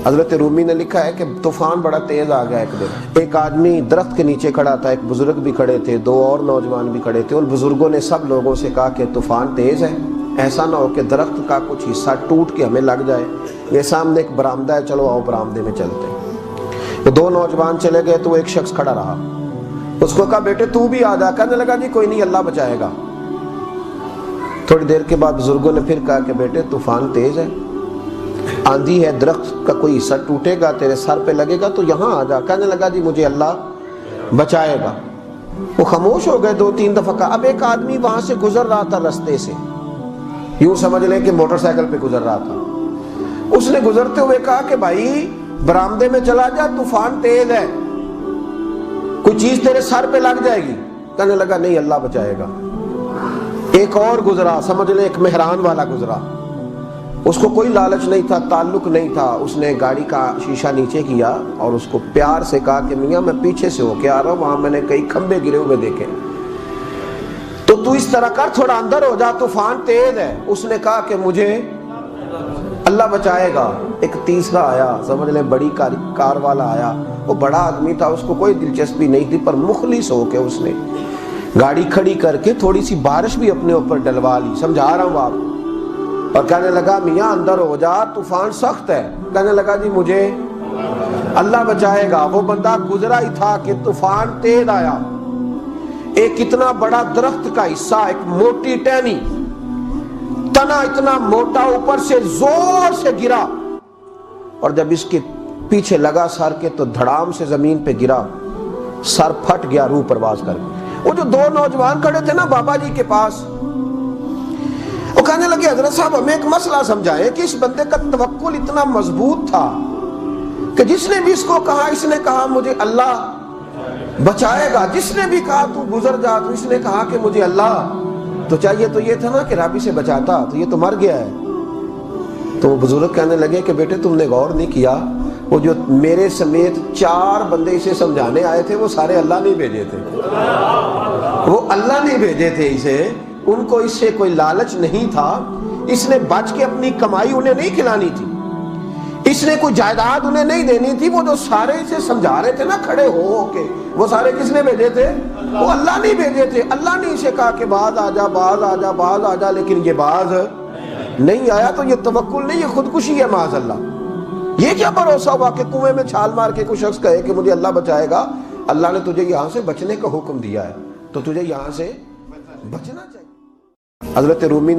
حضرت رومی نے لکھا ہے کہ طوفان بڑا تیز آ گیا ایک دن. ایک آدمی درخت کے نیچے کھڑا تھا, ایک بزرگ بھی کھڑے تھے, دو اور نوجوان بھی کھڑے تھے. ان بزرگوں نے سب لوگوں سے کہا کہ طوفان تیز ہے, ایسا نہ ہو کہ درخت کا کچھ حصہ ٹوٹ کے ہمیں لگ جائے. یہ سامنے ایک برآمدہ ہے, چلو آؤ برآمدے میں چلتے ہیں. تو دو نوجوان چلے گئے تو ایک شخص کھڑا رہا. اس کو کہا بیٹے تو بھی آ جا. کہنے لگا جی کوئی نہیں, اللہ بچائے گا. تھوڑی دیر کے بعد بزرگوں نے پھر کہا کہ بیٹے طوفان تیز ہے, آندھی ہے, درخت کا کوئی حصہ ٹوٹے گا, تیرے سر پہ لگے گا, تو یہاں آ جا. کہنے لگا جی مجھے اللہ بچائے گا. وہ خاموش ہو گئے, دو تین دفعہ کہا. اب ایک آدمی وہاں سے گزر رہا تھا رستے سے, یوں سمجھ لیں کہ موٹر سائیکل پہ گزر رہا تھا. اس نے گزرتے ہوئے کہا کہ بھائی برآمدے میں چلا جا, طوفان تیز ہے, کوئی چیز تیرے سر پہ لگ جائے گی. کہنے لگا نہیں اللہ بچائے گا. ایک اور گزرا, سمجھ لیں ایک مہران والا گزرا, اس کو کوئی لالچ نہیں تھا, تعلق نہیں تھا. اس نے گاڑی کا شیشہ نیچے کیا اور اس کو پیار سے کہا کہ میاں میں پیچھے سے ہو کے آ رہا ہوں, وہاں میں نے کئی کھمبے گرے ہوئے دیکھے, تو اس طرح کر, تھوڑا اندر ہو جا, طوفان تیز ہے. اس نے کہا کہ مجھے اللہ بچائے گا. ایک تیسرا آیا, سمجھ لیں بڑی کار والا آیا. وہ بڑا آدمی تھا, اس کو کوئی دلچسپی نہیں تھی, پر مخلص ہو کے اس نے گاڑی کھڑی کر کے تھوڑی سی بارش بھی اپنے اوپر ڈلوا لی. سمجھا رہا ہوں آپ, اور کہنے لگا میاں اندر ہو جا, طوفان سخت ہے. کہنے لگا جی مجھے اللہ بچائے گا. وہ بندہ گزرا ہی تھا کہ طوفان تیز آیا. ایک اتنا بڑا درخت کا حصہ, ایک موٹی ٹہنی, تنا اتنا موٹا, اوپر سے زور سے گرا, اور جب اس کے پیچھے لگا سر کے تو دھڑام سے زمین پہ گرا, سر پھٹ گیا روح پرواز کر کے. وہ جو دو نوجوان کھڑے تھے نا بابا جی کے پاس, وہ کہنے لگے حضرت صاحب ہمیں ایک مسئلہ سمجھائیں کہ اس بندے کا توکل اتنا مضبوط تھا کہ جس نے بھی اس کو کہا, اس نے کہا مجھے اللہ بچائے گا. جس نے بھی کہا تو گزر جا, تو اس نے کہا کہ مجھے اللہ, تو چاہیے تو یہ تھا نا کہ رابی سے بچاتا, تو یہ تو مر گیا ہے. تو وہ بزرگ کہنے لگے کہ بیٹے تم نے غور نہیں کیا, وہ جو میرے سمیت 4 بندے اسے سمجھانے آئے تھے وہ سارے اللہ نہیں بھیجے تھے, وہ اللہ نہیں بھیجے تھے اسے. ان کو اس سے کوئی لالچ نہیں تھا, اس نے بچ کے اپنی کمائی انہیں نہیں کھلانی تھی, اس نے کوئی جائیداد انہیں نہیں دینی تھی. وہ جو سارے اسے سمجھا رہے تھے نا کھڑے ہو کے, وہ سارے کس نے بھیجے تھے؟ وہ اللہ نہیں بھیجے تھے. اللہ نے اسے کہا کہ باز آ جا, باز آ جا, باز آ جا, لیکن یہ باز نہیں آیا. تو یہ توکل نہیں, یہ خودکشی ہے معاذ اللہ. یہ کیا بھروسہ ہوا کہ کنویں میں چھال مار کے کوئی شخص کہے کہ مجھے اللہ بچائے گا. اللہ نے تجھے یہاں سے بچنے کا حکم دیا ہے, تو تجھے یہاں سے بچنا چاہیے. حضرت رومی نے